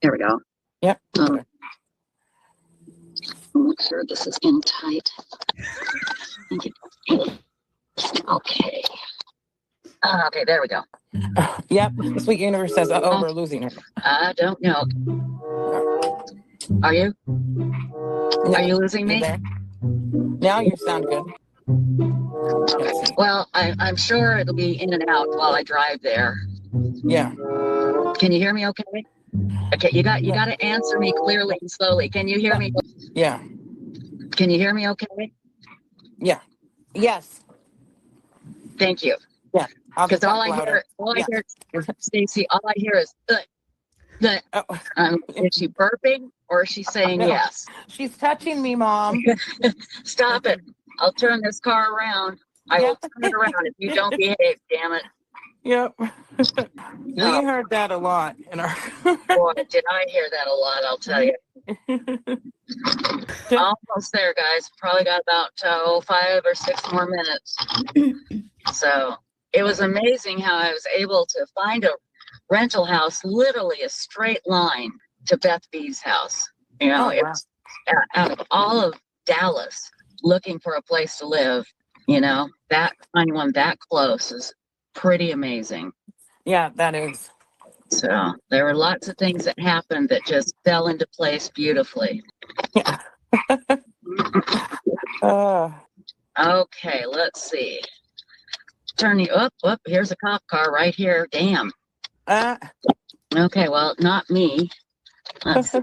There we go. Yep. Make sure this is in tight. Thank you. Okay. Okay, there we go. Yep. The sweet universe says, "Oh, we're losing her." I don't know. Are you? No, Are you losing me? there? Now you sound good. Well, I'm sure it'll be in and out while I drive there. Yeah. Can you hear me okay? Okay, you got to answer me clearly and slowly. Can you hear me? Yeah. Can you hear me okay? Yeah. Yes. Thank you. Yeah. Because all I hear, Stacy, all I hear is the. Is she burping or is she saying yes? She's touching me, Mom. Stop it. I'll turn this car around. I will turn it around if you don't behave, damn it. Yep. We heard that a lot in our. Boy, did I hear that a lot, I'll tell you. Almost there, guys. Probably got about 5 or 6 more minutes. So it was amazing how I was able to find a rental house, literally a straight line to Beth B's house. You know, it's out of all of Dallas looking for a place to live, you know, that finding one that close is pretty amazing. Yeah, that is. So there were lots of things that happened that just fell into place beautifully. Yeah. Okay, let's see. Turning up, here's a cop car right here. Damn. Okay, well, not me. Let's see.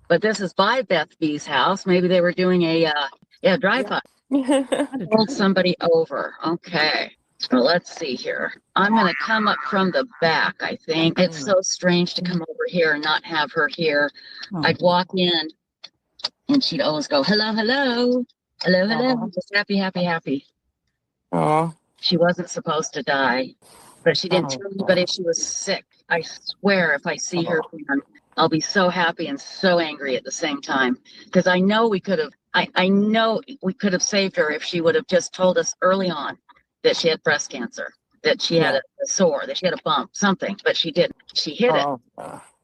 But this is by Beth B's house. Maybe they were doing a drive-by. Pulled somebody over. Okay. So let's see here. I'm going to come up from the back, I think. It's so strange to come over here and not have her here. I'd walk in and she'd always go, hello, hello. Hello, hello. Just happy, happy, happy. Oh. She wasn't supposed to die, but she didn't tell anybody she was sick. I swear if I see her again, I'll be so happy and so angry at the same time. Because I know we could have, I know we could have saved her if she would have just told us early on that she had breast cancer, that she had a sore, that she had a bump, something, but she didn't. She hid it.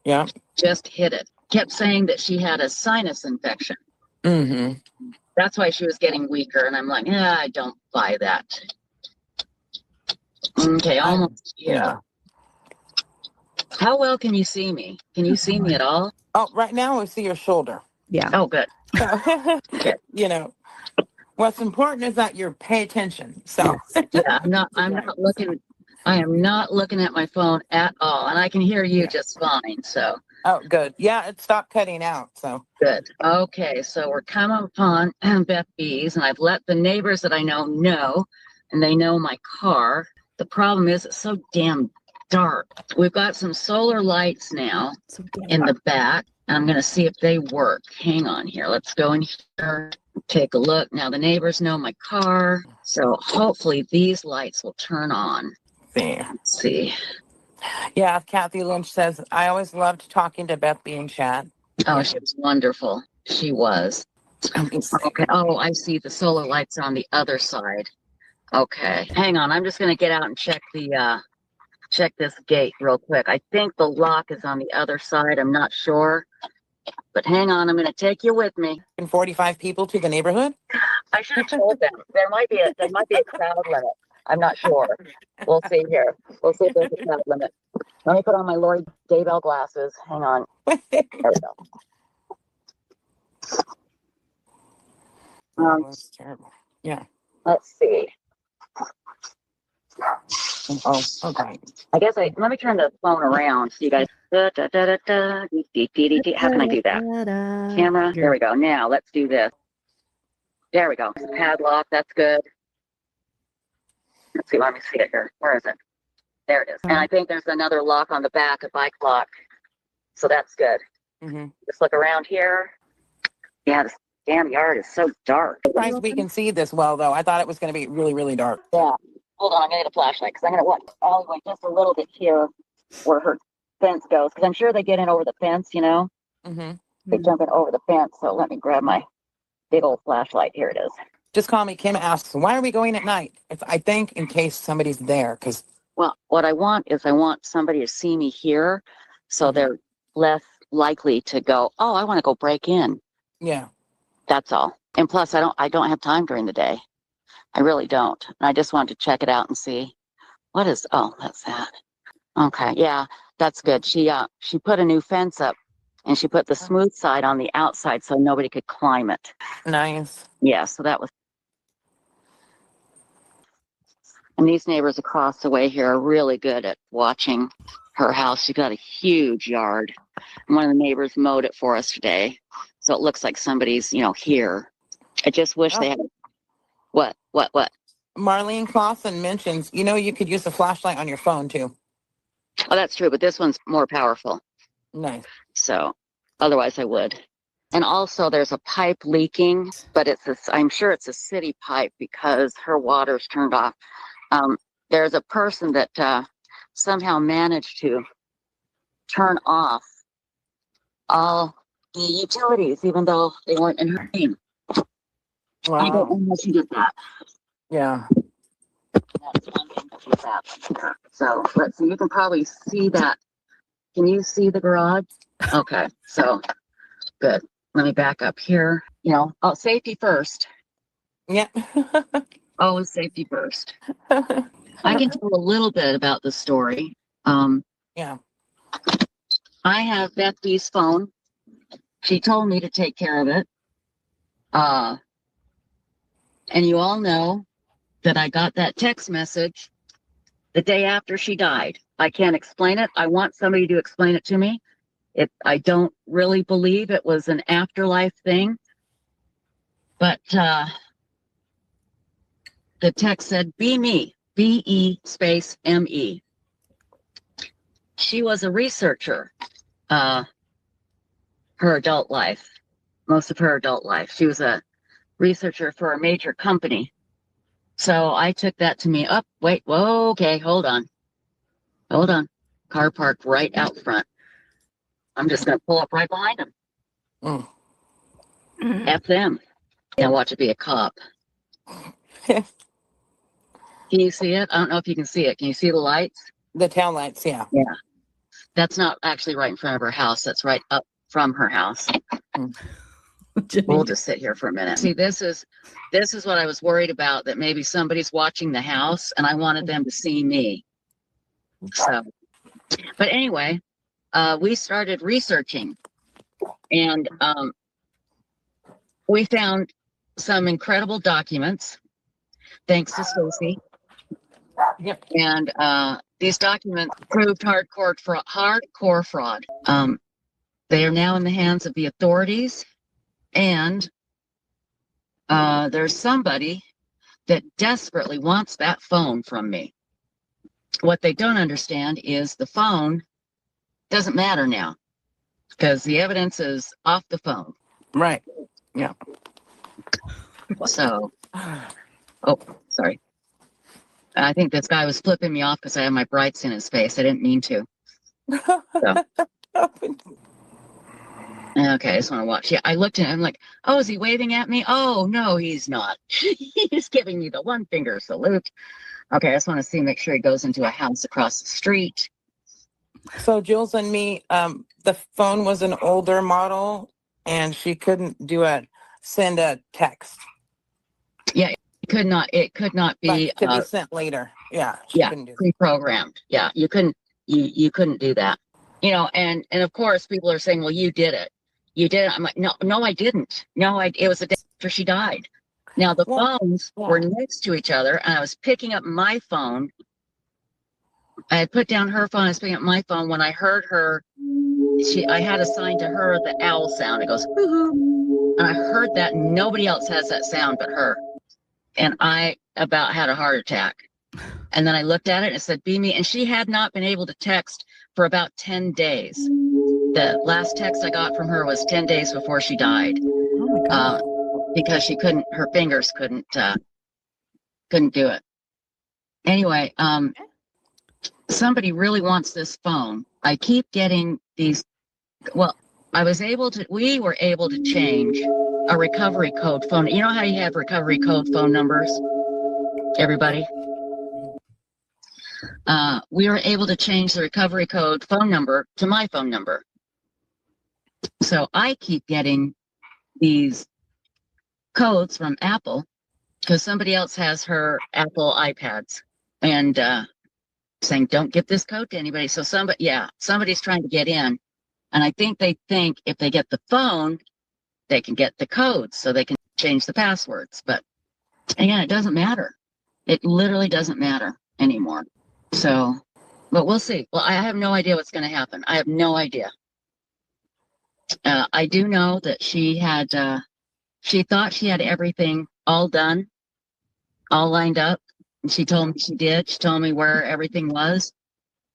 Yeah. Just hid it. Kept saying that she had a sinus infection. Mm-hmm. That's why she was getting weaker. And I'm like, yeah, I don't buy that. Okay, almost here. Yeah. How well can you see me? Can you see me at all? Oh, right now I see your shoulder. Yeah. Oh, good. Okay. You know, what's important is that you pay attention. So yeah, I'm not looking. I am not looking at my phone at all, and I can hear you just fine. So. Oh, good. Yeah, it stopped cutting out. So good. Okay, so we're coming upon Beth B's, and I've let the neighbors that I know, and they know my car. The problem is it's so damn dark. We've got some solar lights now in the back. And I'm going to see if they work. Hang on here. Let's go in here, take a look. Now the neighbors know my car. So hopefully these lights will turn on. There. Let's see. Yeah, Kathy Lynch says, I always loved talking to Beth B in chat. Oh, she was wonderful. She was. Okay. Oh, I see the solar lights on the other side. Okay. Hang on. I'm just going to get out and check this gate real quick. I think the lock is on the other side. I'm not sure. But hang on, I'm going to take you with me. And 45 people to the neighborhood? I should have told them. There might be a crowd limit. I'm not sure. We'll see here. We'll see if there's a crowd limit. Let me put on my Lori Daybell glasses. Hang on. There we go. That's terrible. Yeah. Let's see. Oh, okay. I guess let me turn the phone around so you guys. How can I do that? Camera. There we go. Now let's do this. There we go. Padlock. That's good. Let's see. Let me see it here. Where is it? There it is. And I think there's another lock on the back, a bike lock. So that's good. Mm-hmm. Just look around here. Yeah, this damn yard is so dark. Surprised we can see this well, though. I thought it was going to be really, really dark. Yeah. Hold on, I'm going to get a flashlight because I'm going to walk alleyway just a little bit here where her fence goes because I'm sure they get in over the fence, you know? Mm-hmm. They jump in over the fence. So let me grab my big old flashlight. Here it is. Just call me. Kim asks, why are we going at night? I think in case somebody's there because. Well, what I want is somebody to see me here so they're less likely to go, oh, I want to go break in. Yeah. That's all. And plus, I don't have time during the day. I really don't. And I just wanted to check it out and see what is. Oh, that's that. Okay, yeah, that's good. She put a new fence up, and she put the smooth side on the outside so nobody could climb it. Nice. Yeah, so that was. And these neighbors across the way here are really good at watching her house. She's got a huge yard. And one of the neighbors mowed it for us today. So it looks like somebody's, here. I just wish they had. What? Marlene Clausen mentions, you could use a flashlight on your phone too. Oh, that's true. But this one's more powerful. Nice. So otherwise I would. And also there's a pipe leaking, but I'm sure it's a city pipe because her water's turned off. There's a person that somehow managed to turn off all the utilities, even though they weren't in her name. Wow. I don't know how she did that. Yeah. That's one thing that she's at. So let's see. You can probably see that. Can you see the garage? Okay. So good. Let me back up here. Safety first. Yeah. Always safety first. I can tell a little bit about the story. Yeah. I have Beth B's phone. She told me to take care of it. And you all know that I got that text message the day after she died. I can't explain it. I want somebody to explain it to me. I don't really believe it was an afterlife thing. But the text said, be me, B-E space M-E. She was a researcher, her adult life, most of her adult life. She was a researcher for a major company. So I took that to me. Whoa, okay, hold on. Car parked right out front. I'm just going to pull up right behind them. F them. Now watch it be a cop. Can you see it? I don't know if you can see it. Can you see the lights? The tail lights, yeah. Yeah. That's not actually right in front of her house. That's right up from her house. We'll just sit here for a minute. See, this is what I was worried about, that maybe somebody's watching the house and I wanted them to see me. So, but anyway, we started researching and we found some incredible documents, thanks to Stacy. Yep. And these documents proved hardcore fraud. They are now in the hands of the authorities, and there's somebody that desperately wants that phone from me. What they don't understand is the phone doesn't matter now because the evidence is off the phone. Right. Yeah. So, sorry. I think this guy was flipping me off because I have my brights in his face. I didn't mean to. So. Okay, I just want to watch. Yeah, I looked at him like, oh, is he waving at me? Oh, no, he's not. He's giving me the one finger salute. Okay, I just want to make sure he goes into a house across the street. So Jules and me, the phone was an older model and she couldn't send a text. Yeah, it could not be like to be sent later. Yeah. Pre-programmed. Yeah, you couldn't do that. And of course people are saying, well, you did it. I'm like, no, I didn't. No, it was the day after she died. Now the phones were next to each other and I was picking up my phone. I had put down her phone. I was picking up my phone when I heard her. I had assigned to her the owl sound. It goes, hoo-hoo. And I heard that. Nobody else has that sound but her. And I about had a heart attack. And then I looked at it and it said, be me. And she had not been able to text for about 10 days. The last text I got from her was 10 days before she died. Oh my God. Because her fingers couldn't do it. Anyway, somebody really wants this phone. I keep getting these. Well, we were able to change a recovery code phone. You know how you have recovery code phone numbers, everybody? We were able to change the recovery code phone number to my phone number. So I keep getting these codes from Apple because somebody else has her Apple iPads and saying, don't give this code to anybody. So somebody's trying to get in. And I think they think if they get the phone, they can get the codes so they can change the passwords. But again, it doesn't matter. It literally doesn't matter anymore. So, but we'll see. Well, I have no idea what's going to happen. I have no idea. I do know that she thought she had everything all done, all lined up. And she told me she did. She told me where everything was.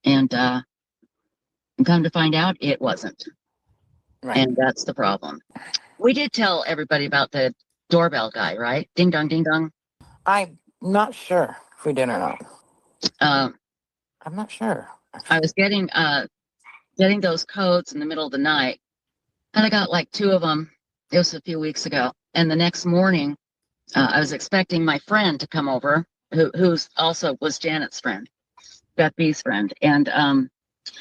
And come to find out, it wasn't. Right. And that's the problem. We did tell everybody about the doorbell guy, right? Ding dong, ding dong. I'm not sure if we did or not. I'm not sure. I was getting those codes in the middle of the night, and I got like 2 of them. It was a few weeks ago. And the next morning, I was expecting my friend to come over, who's also was Janet's friend, Beth B's friend. And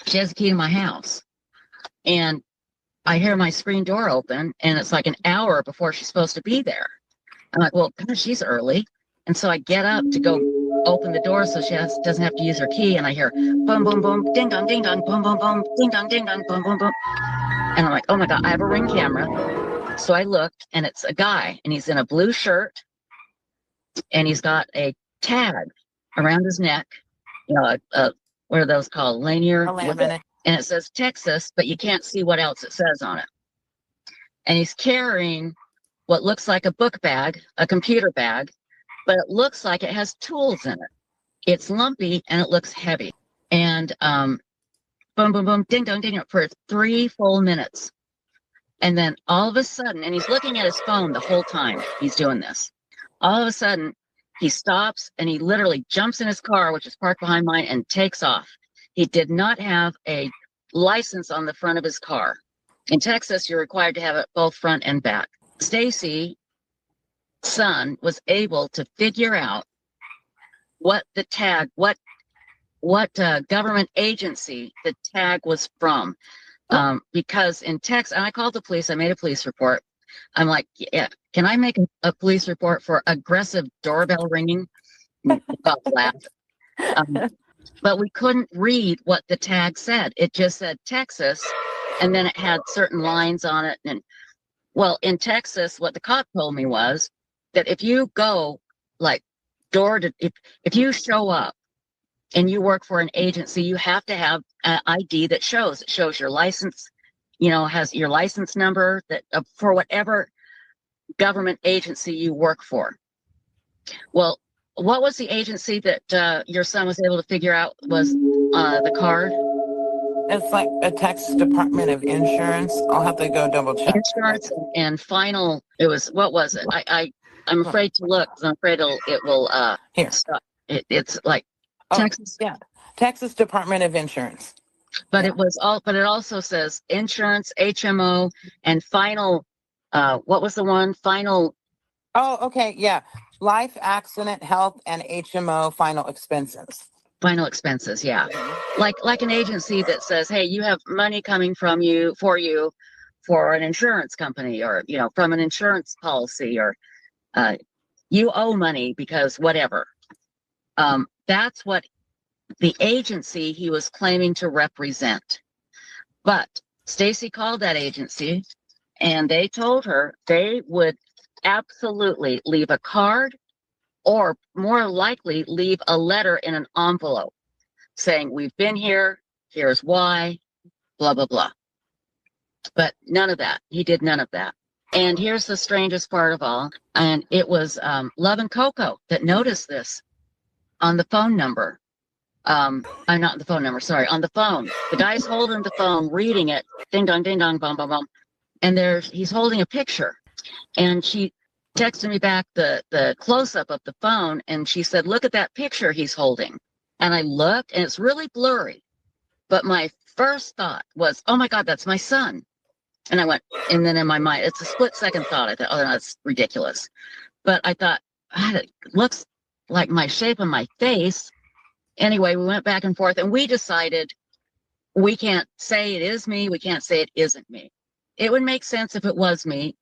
she has a key to my house. And I hear my screen door open, and it's like an hour before she's supposed to be there. I'm like, well, gosh, she's early. And so I get up to go open the door so she doesn't have to use her key. And I hear boom, boom, boom, ding dong, boom, boom, boom, ding dong, boom, boom, boom. And I'm like, oh my God, I have a Ring camera. So I looked, and it's a guy, and he's in a blue shirt, and he's got a tag around his neck, you know, what are those called? Lanyard. And it says Texas, but you can't see what else it says on it. And he's carrying what looks like a book bag, a computer bag, but it looks like it has tools in it. It's lumpy and it looks heavy. And boom, boom, boom, ding dong, ding dong for 3 full minutes. And then all of a sudden, and he's looking at his phone the whole time he's doing this. All of a sudden, he stops and he literally jumps in his car, which is parked behind mine, and takes off. He did not have a license on the front of his car. In Texas, you're required to have it both front and back. Stacy's son was able to figure out what the tag, what government agency the tag was from. Because in Texas, and I called the police, I made a police report. I'm like, yeah, can I make a police report for aggressive doorbell ringing? God laughed. But we couldn't read what the tag said. It just said Texas, and then it had certain lines on it. And well, in Texas, what the cop told me was that if you go like door to, if you show up and you work for an agency, you have to have an ID that shows your license, you know, has your license number that for whatever government agency you work for. Well, what was the agency that your son was able to figure out was the card? It's like a Texas Department of Insurance. I'll have to go double check. Insurance and final. It was, what was it? I'm afraid to look. I'm afraid it will here. Stop. It's like Texas. Yeah, Texas Department of Insurance. But it was all. But it also says insurance, HMO, and final. What was the one? Final. Oh, okay, yeah. Life, accident, health, and HMO final expenses. Final expenses, yeah. Like an agency that says, hey, you have money coming from you for an insurance company, or you know, from an insurance policy, or you owe money because whatever. That's what the agency he was claiming to represent. But Stacy called that agency, and they told her they would absolutely leave a card, or more likely leave a letter in an envelope saying, we've been here, here's why, blah, blah, blah. But none of that. He did none of that. And here's the strangest part of all. And it was Love and Coco that noticed this on the phone number. I'm not the phone number, sorry, on the phone. The guy's holding the phone, reading it, ding dong, bum, bum, bum. And he's holding a picture. And she texted me back the close-up of the phone, and she said, look at that picture he's holding. And I looked, and it's really blurry. But my first thought was, oh my God, that's my son. And I went, and then in my mind, it's a split-second thought. I thought, oh, that's ridiculous. But I thought, God, it looks like my shape of my face. Anyway, we went back and forth, and we decided we can't say it is me. We can't say it isn't me. it would make sense if it was me.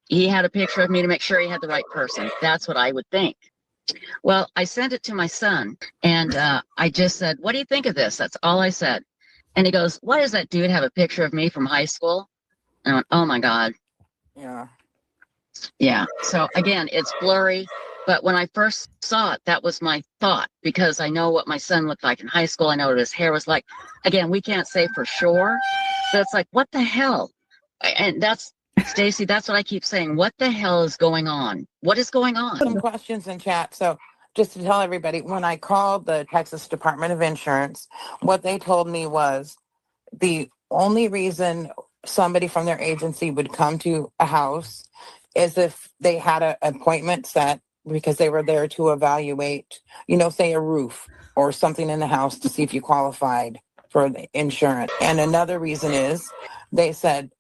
He had a picture of me to make sure he had the right person. That's what I would think. Well, I sent it to my son, and I just said, what do you think of this? That's all I said. And he goes, why does that dude have a picture of me from high school? And I went, oh my God. Yeah. Yeah. So again, it's blurry. But when I first saw it, that was my thought, because I know what my son looked like in high school. I know what his hair was like. Again, we can't say for sure, but it's like, what the hell? And that's, Stacy, that's what I keep saying. What the hell is going on? What is going on? Some questions in chat. So just to tell everybody, when I called the Texas Department of Insurance, what they told me was the only reason somebody from their agency would come to a house is if they had an appointment set, because they were there to evaluate, say a roof or something in the house to see if you qualified for the insurance. And another reason is they said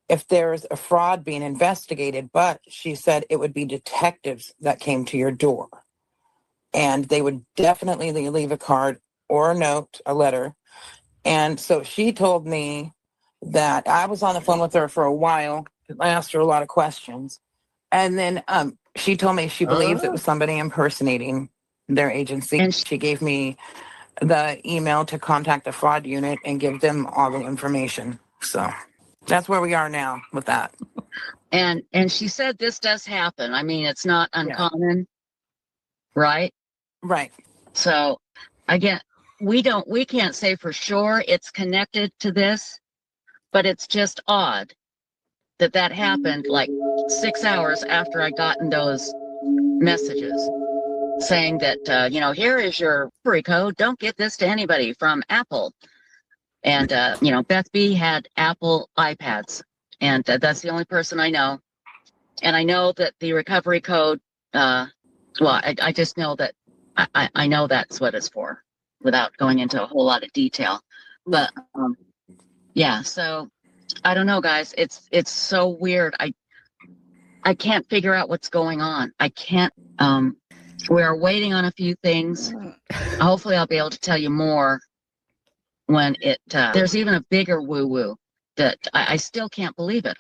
if there's a fraud being investigated, but she said it would be detectives that came to your door, and they would definitely leave a card or a note, a letter. And so she told me that I was on the phone with her for a while. I asked her a lot of questions. And then she told me she believes it was somebody impersonating their agency. And she gave me the email to contact the fraud unit and give them all the information. So that's where we are now with that. And she said this does happen. I mean, it's not uncommon, right? Right. So again, we can't say for sure it's connected to this, but it's just odd that happened like 6 hours after I gotten those messages saying that, here is your free code. Don't get this to anybody from Apple. And, Beth B had Apple iPads, and that's the only person I know. And I know that the recovery code, I just know that I know that's what it's for without going into a whole lot of detail. But, so I don't know, guys. It's so weird. I can't figure out what's going on. I can't, we are waiting on a few things. Hopefully I'll be able to tell you more when there's even a bigger woo-woo that I still can't believe it.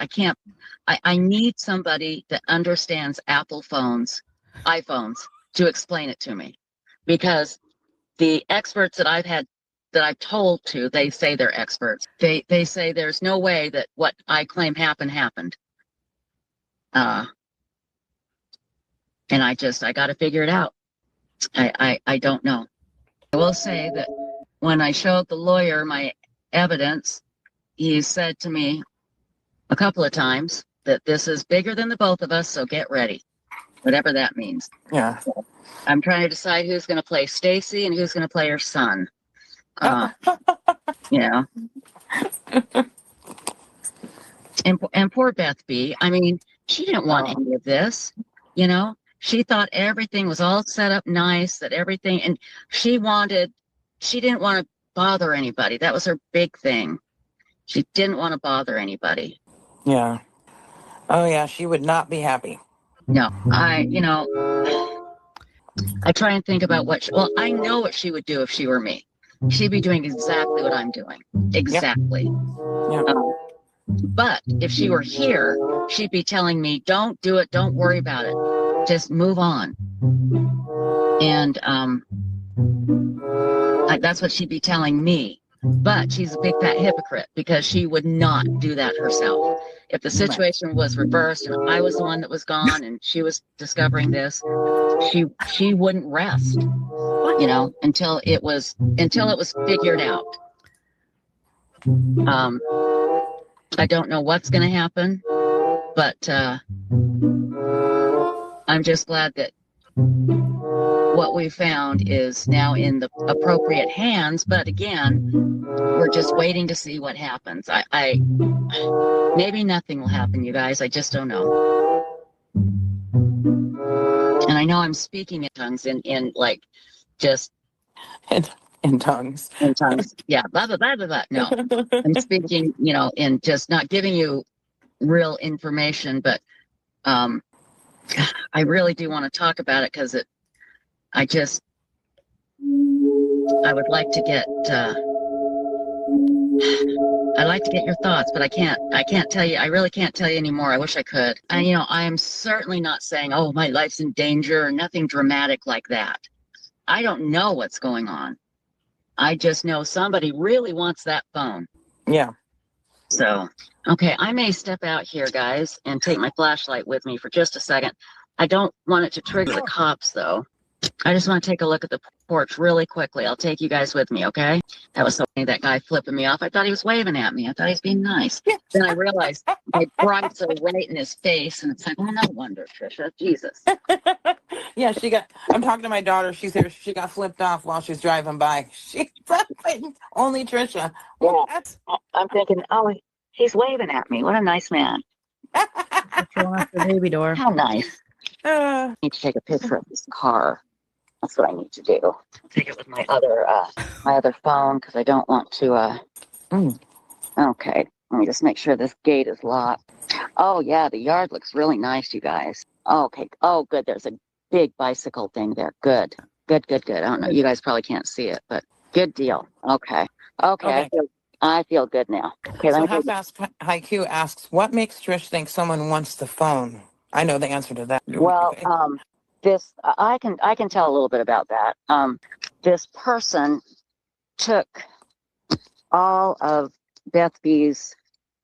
I need somebody that understands Apple phones, iPhones, to explain it to me, because the experts that I've told to, they say they're experts. They say there's no way that what I claim happened. And I got to figure it out. I don't know. I will say that when I showed the lawyer my evidence, he said to me a couple of times that this is bigger than the both of us, so get ready, whatever that means. Yeah. So I'm trying to decide who's going to play Stacy and who's going to play her son. And poor Beth B. I mean, she didn't want any of this, She thought everything was all set up nice, that everything, and she didn't want to bother anybody. That was her big thing. She didn't want to bother anybody. Yeah. Oh yeah, she would not be happy. No, I try and think about I know what she would do if she were me. She'd be doing exactly what I'm doing. Exactly. Yep. But if she were here, she'd be telling me, don't do it. Don't worry about it. Just move on. And that's what she'd be telling me. But she's a big fat hypocrite, because she would not do that herself. If the situation was reversed and I was the one that was gone and she was discovering this, she wouldn't rest, until it was figured out. I don't know what's going to happen, but I'm just glad that what we found is now in the appropriate hands. But again, we're just waiting to see what happens. I maybe nothing will happen, you guys. I just don't know. And I know I'm speaking in tongues in like just in tongues. In tongues. Yeah, blah blah blah blah blah. No. I'm speaking, in just not giving you real information, but I really do want to talk about it, because I would like to get I'd like to get your thoughts, but I can't tell you. I really can't tell you anymore. I wish I could. And, I am certainly not saying, oh, my life's in danger or nothing dramatic like that. I don't know what's going on. I just know somebody really wants that phone. Yeah. So, okay, I may step out here, guys, and take my flashlight with me for just a second. I don't want it to trigger the cops, though. I just want to take a look at the porch really quickly. I'll take you guys with me, okay? That was so funny, that guy flipping me off. I thought he was waving at me. I thought he was being nice. Then I realized my brights are right in his face, and it's like, oh, no wonder, Tricia. Jesus. Yeah, I'm talking to my daughter. She's here. She got flipped off while she's driving by. She's only Tricia. Yeah. I'm thinking, oh, he's waving at me. What a nice man. Showing off the baby door. How nice. I need to take a picture of this car. That's what I need to do. I'll take it with my other phone because I don't want to. Okay, let me just make sure this gate is locked. Oh yeah, the yard looks really nice, you guys. Okay. Oh, good. There's a big bicycle thing there. Good. I don't know. You guys probably can't see it, but good deal. Okay. I feel good now. Okay. So Half Fast Haiku asks, what makes Trish think someone wants the phone? I know the answer to that. Well, this I can tell a little bit about that. This person took all of Beth B's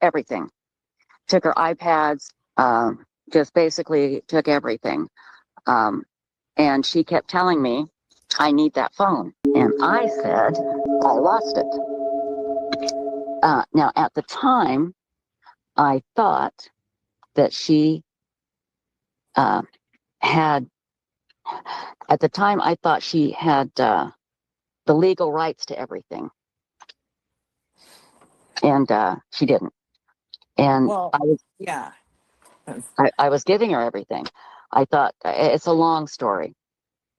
everything, took her iPads, just basically took everything, and she kept telling me, "I need that phone," and I said, "I lost it." Now, at the time, I thought that she had the legal rights to everything, and she didn't. And well, I was giving her everything. I thought it's a long story.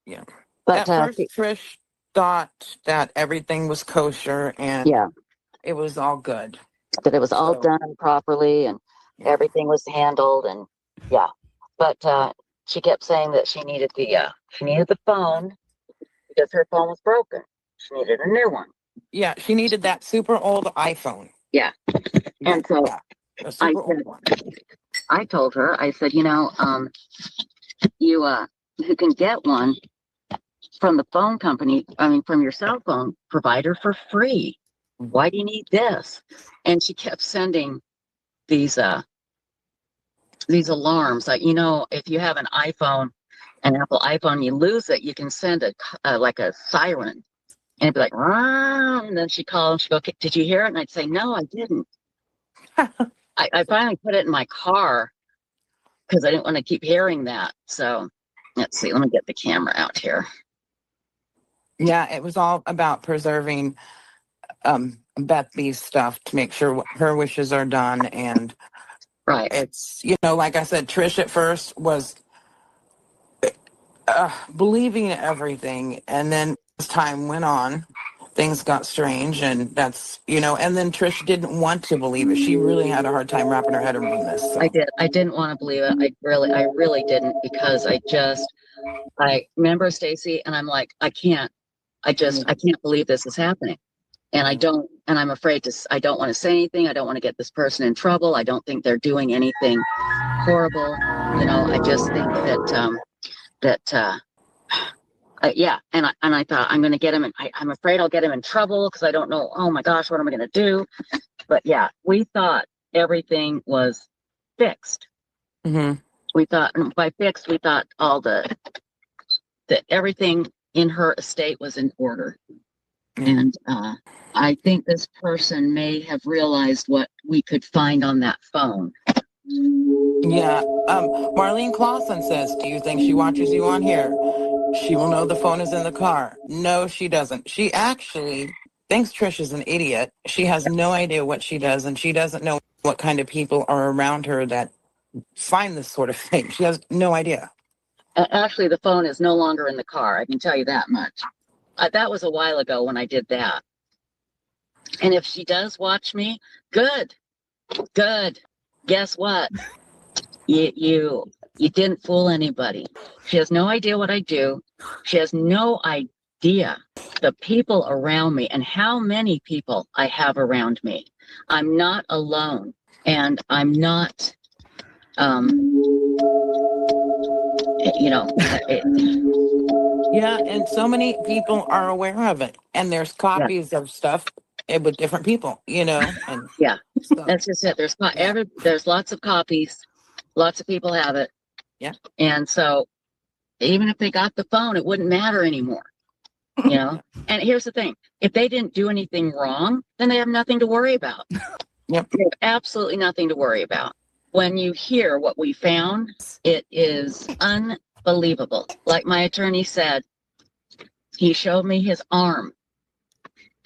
Yeah. But at first, Trish thought that everything was kosher and it was all good. That it was all done properly and everything was handled and But she kept saying that she needed the phone because her phone was broken. She needed a new one. Yeah, she needed that super old iPhone. Yeah. And so I told her, I said, you can get one from the phone company, from your cell phone provider for free. Why do you need this? And she kept sending these alarms. Like, if you have an Apple iPhone, you lose it, you can send like a siren. And it'd be like, and then she'd call and she'd go, "Did you hear it?" And I'd say, "No, I didn't." I finally put it in my car because I didn't want to keep hearing that. So let's see, let me get the camera out here. Yeah, it was all about preserving Beth B's stuff to make sure her wishes are done. And it's, like I said, Trish at first was believing everything. And then as time went on, things got strange. And that's, and then Trish didn't want to believe it. She really had a hard time wrapping her head around this. So. I didn't want to believe it. I really didn't, because I remember Stacy and I'm like, I can't believe this is happening. And I'm afraid I don't want to say anything. I don't want to get this person in trouble. I don't think they're doing anything horrible. I just think and I thought I'm going to get him, and I'm afraid I'll get him in trouble because I don't know. Oh my gosh, what am I going to do? But we thought everything was fixed. Mm-hmm. We thought by fixed, we thought all that everything in her estate was in order. And I think this person may have realized what we could find on that phone. Yeah. Marlene Clausen says, do you think she watches you on here? She will know the phone is in the car. No, she doesn't. She actually thinks Trish is an idiot. She has no idea what she does, and she doesn't know what kind of people are around her that find this sort of thing. She has no idea. Actually, the phone is no longer in the car. I can tell you that much. That was a while ago when I did that. And if she does watch me, good. Guess what? You didn't fool anybody. She has no idea what I do. She has no idea the people around me and how many people I have around me. I'm not alone, and I'm not, you know, Yeah, and so many people are aware of it, and there's copies of stuff with different people, you know, and yeah, so, that's just it. There's lots of copies, lots of people have it. Yeah. And so even if they got the phone, it wouldn't matter anymore, you know? And here's the thing, if they didn't do anything wrong, then they have nothing to worry about. Yep. They have absolutely nothing to worry about. When you hear what we found, it is unbelievable. Like my attorney said, he showed me his arm.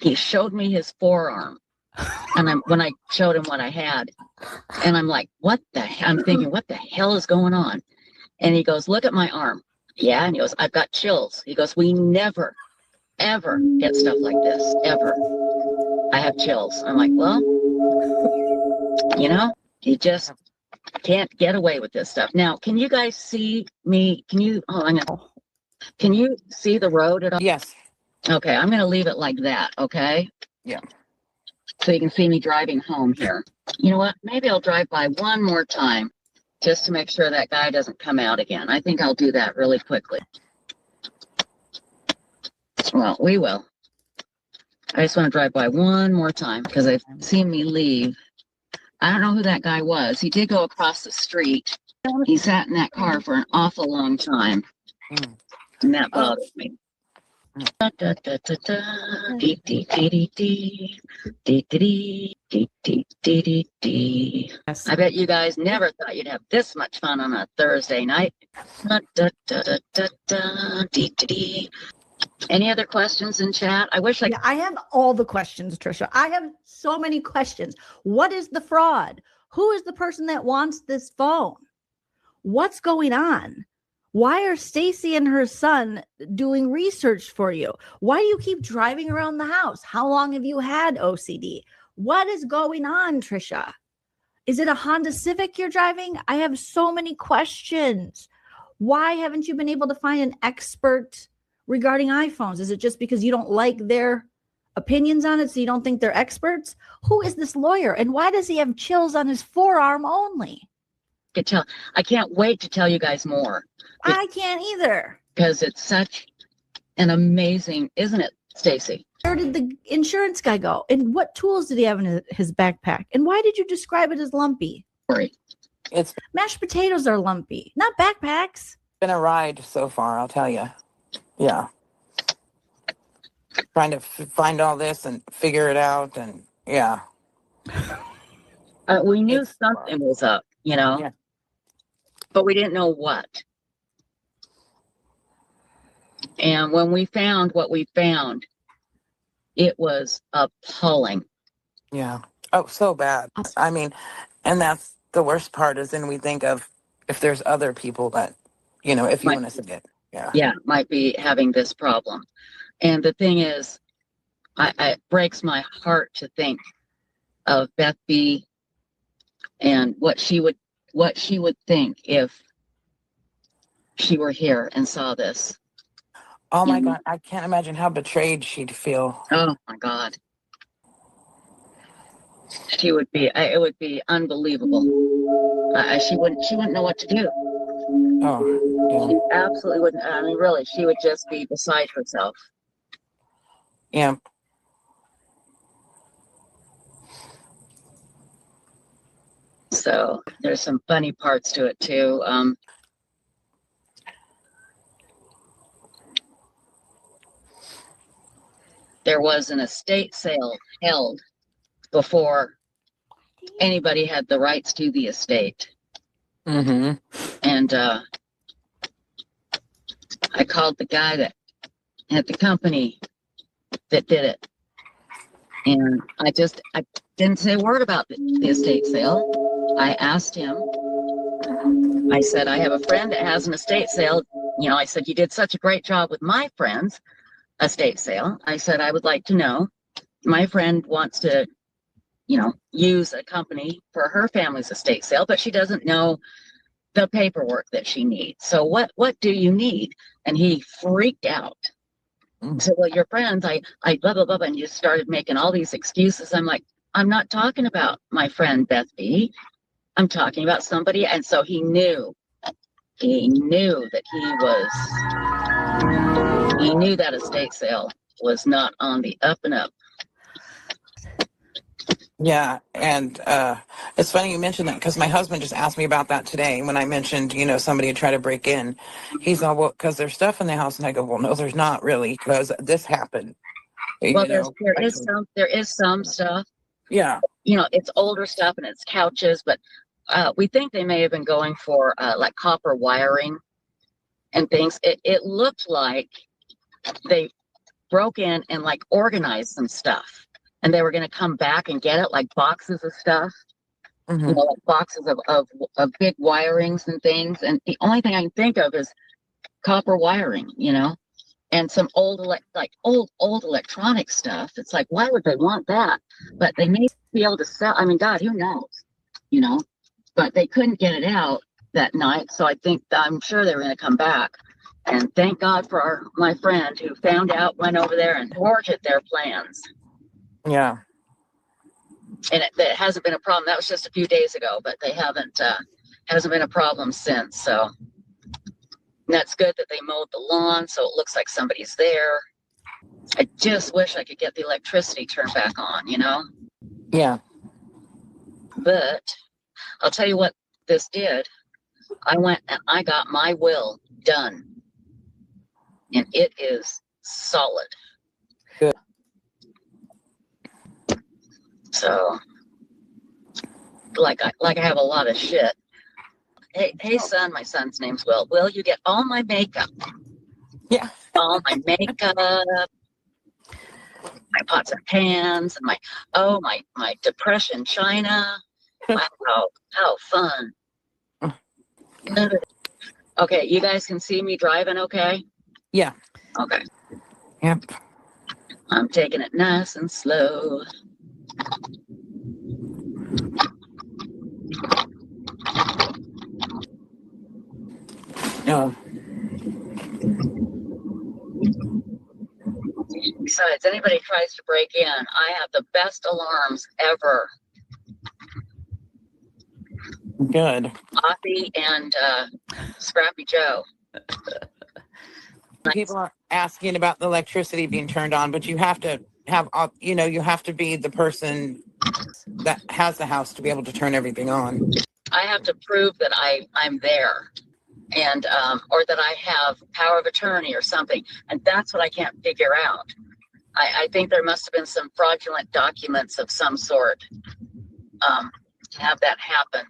He showed me his forearm. And when I showed him what I had, and I'm like, I'm thinking, what the hell is going on? And he goes, look at my arm. Yeah. And he goes, I've got chills. He goes, we never, ever get stuff like this, ever. I have chills. I'm like, well, you know, you just can't get away with this stuff. Now, can you guys see me? Can you see the road at all? yes. Okay, I'm going to leave it like that, okay? Yeah. So you can see me driving home here. You know what? Maybe I'll drive by one more time just to make sure that guy doesn't come out again. I think I'll do that really quickly. Well, we will. I just want to drive by one more time because they've seen me leave. I don't know who that guy was. He did go across the street. He sat in that car for an awful long time. And that bothers me. Da, da, da, da, da, dee, dee, dee, dee, dee, dee, dee, dee, dee, dee, dee, dee. Yes. I bet you guys never thought you'd have this much fun on a Thursday night. Da, da, da, da, da, da, dee, dee, dee. Any other questions in chat? I wish I have all the questions, Tricia. I have so many questions. What is the fraud? Who is the person that wants this phone? What's going on? Why are Stacy and her son doing research for you? Why do you keep driving around the house? How long have you had OCD? What is going on, Tricia? Is it a Honda Civic you're driving? I have so many questions. Why haven't you been able to find an expert regarding iPhones? Is it just because you don't like their opinions on it, so you don't think they're experts? Who is this lawyer, and why does he have chills on his forearm only? I can't wait to tell you guys more. I can't either. Because it's such an amazing, isn't it, Stacy? Where did the insurance guy go? And what tools did he have in his backpack? And why did you describe it as lumpy? It's Mashed potatoes are lumpy, not backpacks. been a ride so far, I'll tell you. Yeah. Trying to find all this and figure it out, and yeah. We knew It's something was up, you know, Yeah. but we didn't know what. And when we found what we found, it was appalling. Yeah. Oh, so bad. I mean, and that's the worst part is then we think of if there's other people that, you know, if you want to see it. Yeah. Yeah, might be having this problem. And the thing is, it breaks my heart to think of Beth B. and what she would think if she were here and saw this. Oh my God. I can't imagine how betrayed she'd feel. Oh my God. She would be, it would be unbelievable. She wouldn't know what to do. Oh, She absolutely wouldn't. I mean, really, she would just be beside herself. yeah. So there's some funny parts to it too. There was an estate sale held before anybody had the rights to the estate. Mm-hmm. And I called the guy that at the company that did it. And I didn't say a word about the estate sale. I asked him, I said, I have a friend that has an estate sale. You know, I said, you did such a great job with my friend's estate sale. I said, I would like to know, my friend wants to, you know, use a company for her family's estate sale, but she doesn't know the paperwork that she needs. So what do you need? And he freaked out. So, well, your friends, I blah, blah, blah, and just started making all these excuses. I'm like, I'm not talking about my friend Beth B. I'm talking about somebody. And so he knew that he knew that estate sale was not on the up and up. Yeah, and it's funny you mentioned that because my husband just asked me about that today when I mentioned, somebody had tried to break in. He's all, well, because there's stuff in the house, and I go, well, no, there's not really, because this happened. Well, there is some stuff. Yeah. It's older stuff and it's couches, but we think they may have been going for like copper wiring and things. It looked like they broke in and like organized some stuff, and they were going to come back and get it, like boxes of stuff, Mm-hmm. like boxes of big wirings and things. And the only thing I can think of is copper wiring, and some old electronic stuff. It's like, why would they want that? But they may be able to sell. I mean, God, who knows, but they couldn't get it out that night. So I'm sure they were going to come back. And thank God for my friend who found out, went over there and thwarted their plans. Yeah. And it hasn't been a problem. That was just a few days ago, but they hasn't been a problem since. So that's good that they mowed the lawn, so it looks like somebody's there. I just wish I could get the electricity turned back on, Yeah. But I'll tell you what this did. I went and I got my will done, and it is solid. Good. So, like I have a lot of shit. Hey, son, my son's name's Will. Will, you get all my makeup? Yeah. All my makeup, my pots and pans, and my depression china. Wow, how fun. Okay, you guys can see me driving okay? Yeah. Okay. Yep. I'm taking it nice and slow. No. Besides, anybody tries to break in, I have the best alarms ever. Good. Offie and Scrappy Joe. People are asking about the electricity being turned on, but you have to have, you have to be the person that has the house to be able to turn everything on. I have to prove that I'm there, and or that I have power of attorney or something, and that's what I can't figure out. I think there must have been some fraudulent documents of some sort to have that happen.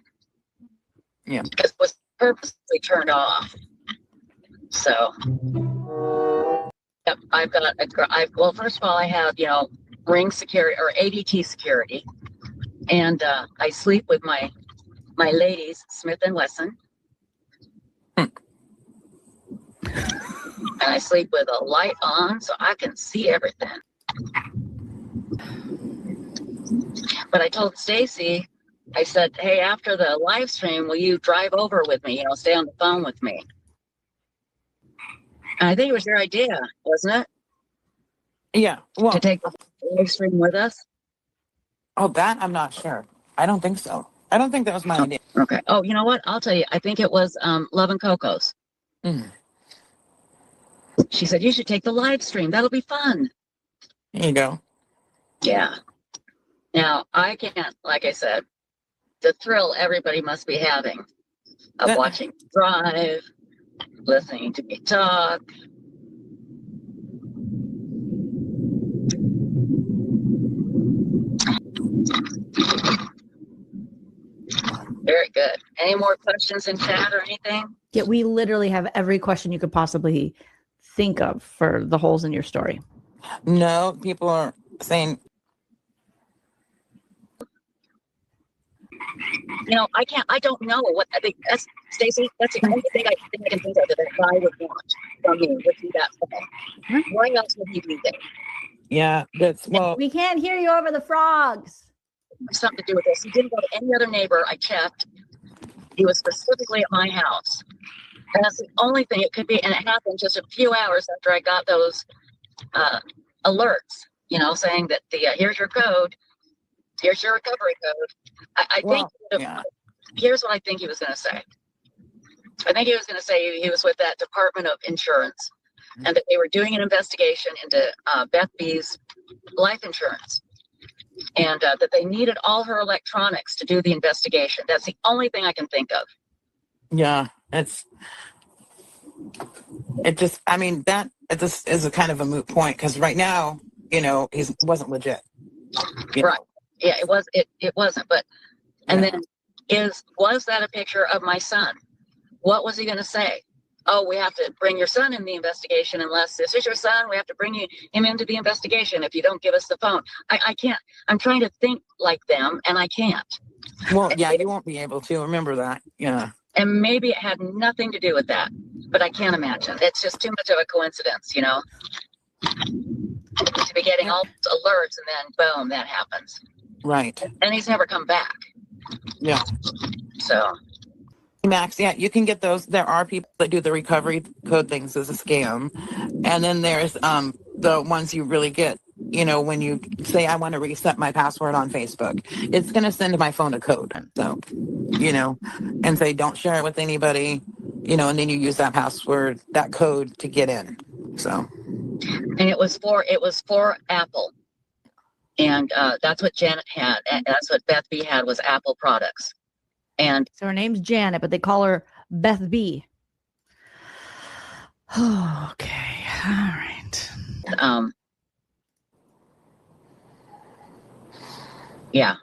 Yeah. Because it was purposely turned off. So, yep, I've got well, first of all, I have, Ring security or ADT security, and I sleep with my ladies, Smith and Wesson. And I sleep with a light on so I can see everything. But I told Stacy, I said, hey, after the live stream, will you drive over with me? Stay on the phone with me. And I think it was your idea, wasn't it? Yeah. Well, to take the live stream with us? Oh, that I'm not sure. I don't think so. I don't think that was my idea. Okay. Oh, you know what? I'll tell you. I think it was Love and Coco's. Mm. She said, you should take the live stream. That'll be fun. There you go. Yeah. Now, I can't, like I said, the thrill everybody must be having of watching drive, listening to me talk. Very good. Any more questions in chat or anything? Yeah, we literally have every question you could possibly think of for the holes in your story. No, people are saying, I don't know what I think. That's Stacey. That's the only thing I can think of that guy would want from you would be that phone. Why else would he be there? yeah, We can't hear you over the frogs. Something to do with this. He didn't go to any other neighbor. I checked. He was specifically at my house. And that's the only thing it could be. And it happened just a few hours after I got those alerts, saying that here's your code. Here's your recovery code. I Well, think, yeah. here's what I think he was going to say. I think he was going to say he was with that Department of Insurance and that they were doing an investigation into Beth B's life insurance and that they needed all her electronics to do the investigation. That's the only thing I can think of. Yeah, I mean, that it just is a kind of a moot point because right now, he wasn't legit. Right. Yeah, it wasn't. But, and then was that a picture of my son? What was he going to say? Oh, we have to bring your son in the investigation unless this is your son. We have to bring him into the investigation if you don't give us the phone. I can't. I'm trying to think like them, and I can't. Well, yeah, you won't be able to remember that. Yeah. And maybe it had nothing to do with that, but I can't imagine. It's just too much of a coincidence, to be getting all these alerts and then boom, that happens. Right. And he's never come back. Yeah. So. Max, yeah, you can get those. There are people that do the recovery code things as a scam. And then there's the ones you really get, when you say, I want to reset my password on Facebook, it's going to send my phone a code. So, and say, don't share it with anybody, and then you use that password, that code to get in. So. And it was for Apple. And that's what Janet had. And that's what Beth B had was Apple products. And so her name's Janet, but they call her Beth B. Okay. All right. Yeah.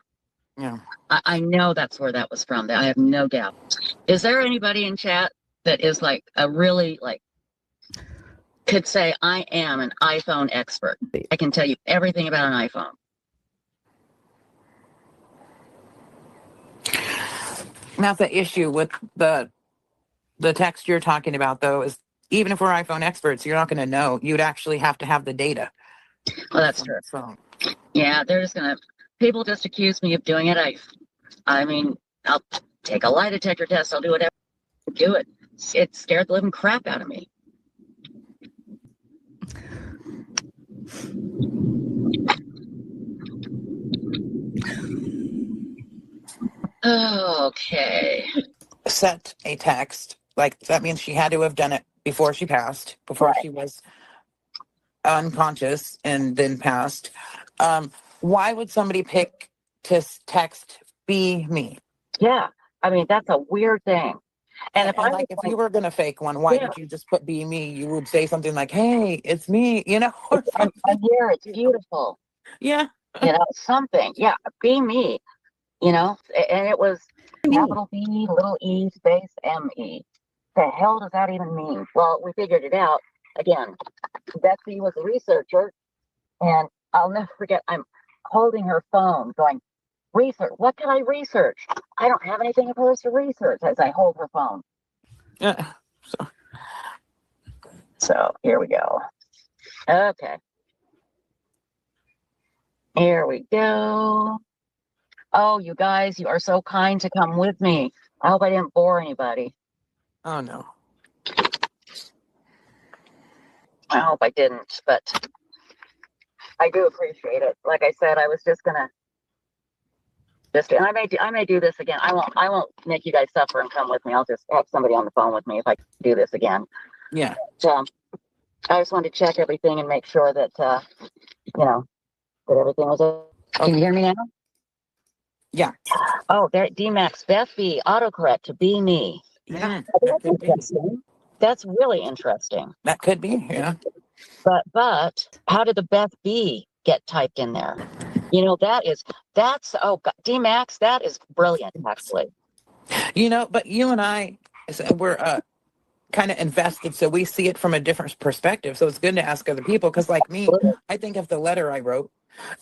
Yeah. I know that's where that was from. I have no doubt. Is there anybody in chat that is like a really could say I am an iPhone expert? I can tell you everything about an iPhone. That's the issue with the text you're talking about, though, is even if we're iPhone experts, you're not going to know. You'd actually have to have the data. Well, that's true. Yeah, they're just going to, people just accuse me of doing it. I mean, I'll take a lie detector test. I'll do whatever. Do it. It scared the living crap out of me. Okay. Set a text. Like, that means she had to have done it before she passed, before she was unconscious and then passed. Why would somebody pick to text be me? Yeah. I mean, that's a weird thing. And if you were going to fake one, why did you just put be me? You would say something like, hey, it's me, or I'm here. It's beautiful. Yeah. Something. Yeah. Be me. And it was capital B, little e, space M-E. The hell does that even mean? Well, we figured it out. Again, Betsy was a researcher, and I'll never forget, I'm holding her phone going, research. What can I research? I don't have anything of hers to research as I hold her phone. Yeah. So here we go. Okay. Here we go. Oh, you guys, you are so kind to come with me. I hope I didn't bore anybody. Oh, no. I hope I didn't, but I do appreciate it. Like I said, I was just gonna and I may do this again. I won't make you guys suffer and come with me. I'll just have somebody on the phone with me if I do this again. Yeah. But, I just wanted to check everything and make sure that that everything was okay. Can you hear me now? Yeah. Oh, there, DMAX, Beth B, autocorrect to be me. Yeah. That's interesting. That's really interesting. That could be, yeah. But how did the Beth B get typed in there? DMAX, that is brilliant, actually. But you and I, we're kind of invested, so we see it from a different perspective. So it's good to ask other people, because like me, I think of the letter I wrote,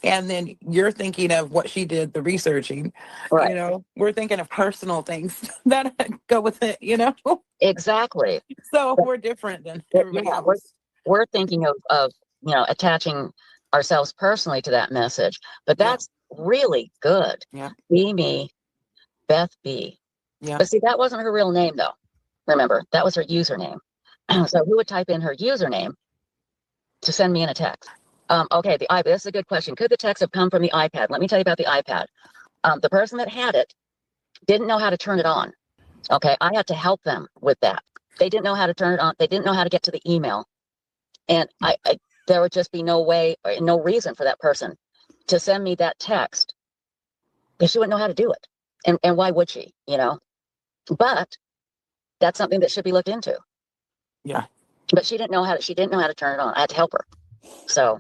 and then you're thinking of what she did, the researching. Right. We're thinking of personal things that go with it, Exactly. So we're different than everybody else. We're thinking of attaching ourselves personally to that message, but that's really good. Yeah. Be me, Beth B. Yeah. But see, that wasn't her real name, though. Remember, that was her username. So who would type in her username to send me in a text? Okay, this is a good question. Could the text have come from the iPad? Let me tell you about the iPad. The person that had it didn't know how to turn it on. Okay, I had to help them with that. They didn't know how to turn it on. They didn't know how to get to the email. And there would just be no way or no reason for that person to send me that text because she wouldn't know how to do it. And why would she, you know? But that's something that should be looked into. Yeah. But she didn't know how to turn it on. I had to help her. So,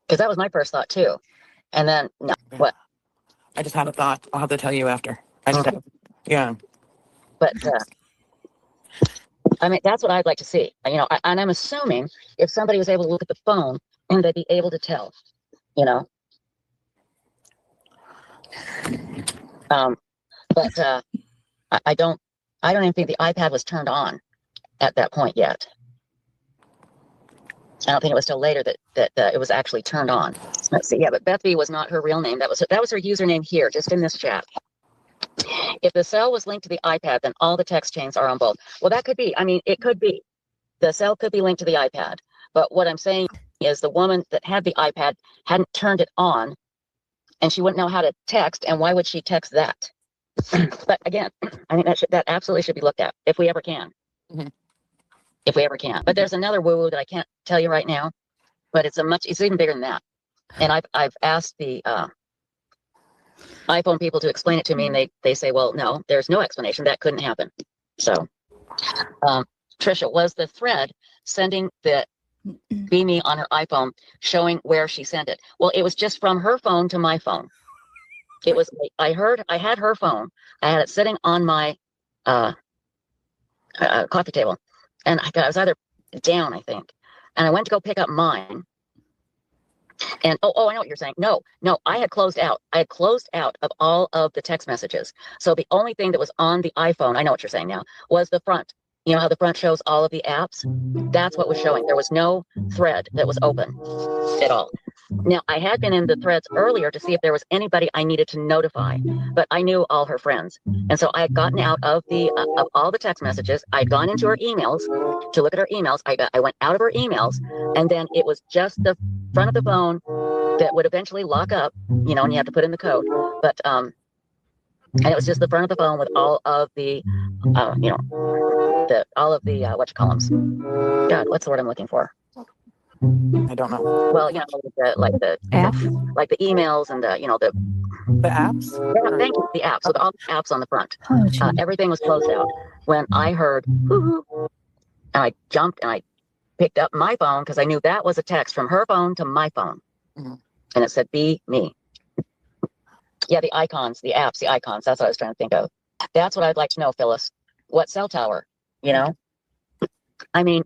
because that was my first thought too. And then, no, what? I just had a thought. I'll have to tell you after. Yeah. But, I mean, that's what I'd like to see, you know, and I'm assuming if somebody was able to look at the phone and they'd be able to tell, you know. But I don't even think the iPad was turned on at that point yet. I don't think it was till later that it was actually turned on. Let's see. Yeah, but Beth B was not her real name. That was her username here, just in this chat. If the cell was linked to the iPad, then all the text chains are on both. Well, that could be. I mean, it could be. The cell could be linked to the iPad. But what I'm saying is the woman that had the iPad hadn't turned it on, and she wouldn't know how to text. And why would she text that? But again, I think that absolutely should be looked at if we ever can. Mm-hmm. If we ever can. But there's another woo-woo that I can't tell you right now. But it's even bigger than that. And I've asked the iPhone people to explain it to me, and they say, well, no, there's no explanation. That couldn't happen. So, Tricia, was the thread sending the Be Me on her iPhone showing where she sent it? Well, it was just from her phone to my phone. It was, I had her phone. I had it sitting on my coffee table, and I was either down, I think, and I went to go pick up mine. And I know what you're saying. No, I had closed out. I had closed out of all of the text messages. So the only thing that was on the iPhone, I know what you're saying now, was the front. You know how the front shows all of the apps? That's what was showing. There was no thread that was open at all. Now, I had been in the threads earlier to see if there was anybody I needed to notify, but I knew all her friends. And so I had gotten out of of all the text messages. I'd gone into her emails to look at her emails. I went out of her emails, and then it was just the front of the phone that would eventually lock up, you know, and you have to put in the code. But, and it was just the front of the phone with all of the, you know, whatchamacallits. God, what's the word I'm looking for? I don't know. Well, you know, like the emails and the, you know, the apps. Yeah, thank you. The apps with all the apps on the front. Everything was closed out. When I heard hoo-hoo, and I jumped and I picked up my phone because I knew that was a text from her phone to my phone, and it said "Be Me." Yeah, the icons, the apps, the icons. That's what I was trying to think of. That's what I'd like to know, Phyllis. What cell tower? You know, I mean,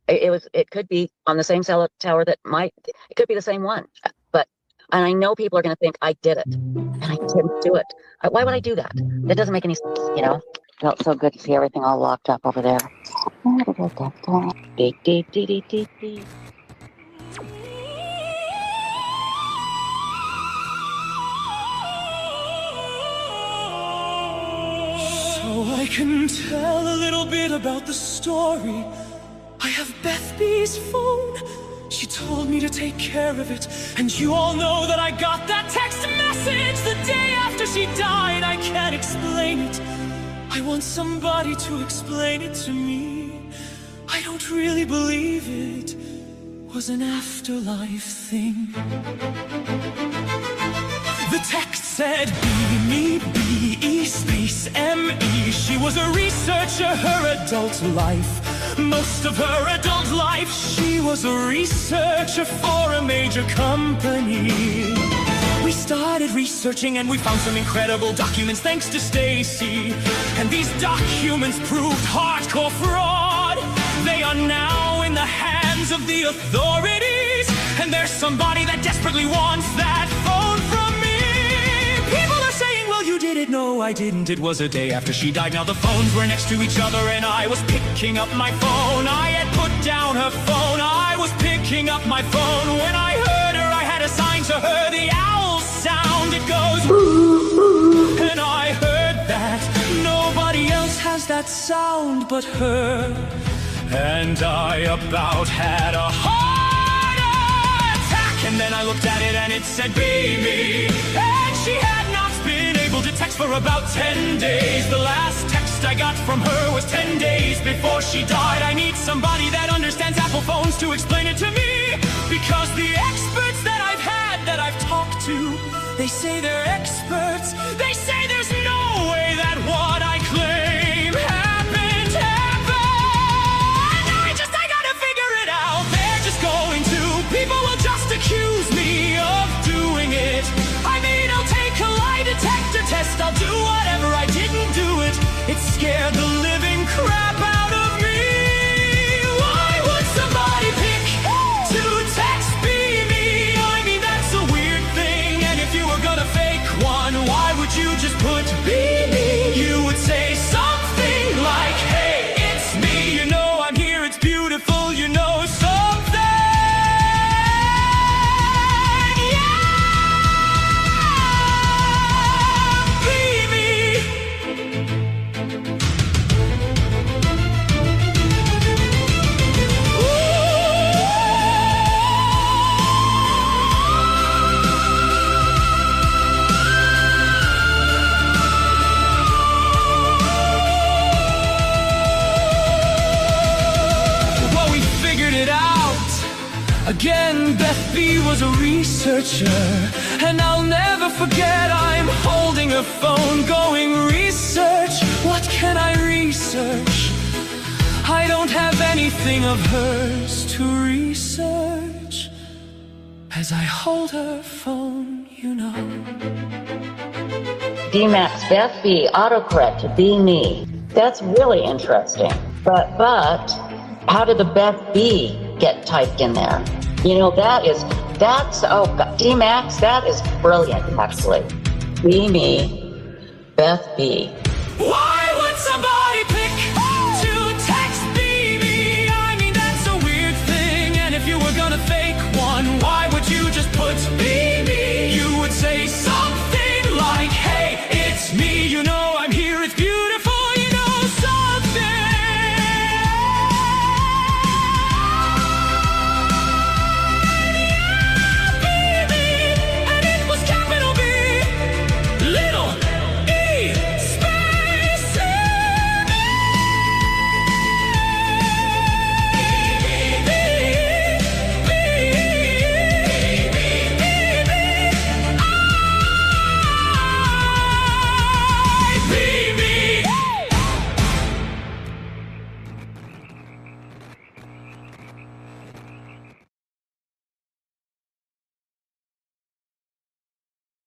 it could be on the same cell tower it could be the same one, but, and I know people are going to think I did it, and I didn't do it. Why would I do that? That doesn't make any sense, you know? Felt so good to see everything all locked up over there. So I can tell a little bit about the story. I have Beth B's phone. She told me to take care of it. And you all know that I got that text message the day after she died. I can't explain it. I want somebody to explain it to me. I don't really believe it was an afterlife thing. The text said Be Me, B-E space M-E. She was a researcher her adult life. Most of her adult life she was a researcher for a major company. We started researching and we found some incredible documents thanks to Stacy. And these documents proved hardcore fraud. They are now in the hands of the authorities. And there's somebody that desperately wants that phone from me. People are saying, well, you did it. No, I didn't. It was a day after she died. Now the phones were next to each other and I was picking up my phone. I had put down her phone. I was picking up my phone. When I heard her, I had assigned to her the owl sound. It goes and I heard that. Nobody else has that sound but her. And I about had a heart And then I looked at it and it said, be me. And she had not been able to text for about 10 days. The last text I got from her was 10 days before she died. I need somebody that understands Apple phones to explain it to me, because the experts that I've had, that I've talked to, they say they're experts. They say there's no way that what I claim happened. I gotta figure it out. They're just going to. People will just accuse me of doing it. I mean, I'll take a lie detector test. I'll do whatever. I didn't do it. It scared the living crap out of me. Why would somebody pick to text me? I mean, that's a weird thing. And if you were gonna fake one, why would you just put me? You would say something like, hey, it's me. You know I'm here, it's beautiful, you know something. Yeah, be me. Well, we figured it out. Again, Beth B was a researcher, and I'll never forget I'm holding a phone going, research, what can I research? I don't have anything of hers to research. As I hold her phone, you know. DMAX Beth B autocorrect to be me. That's really interesting. But how did the Beth B get typed in there? You know, oh God, DMAX, that is brilliant actually. Be me, Beth B. Why?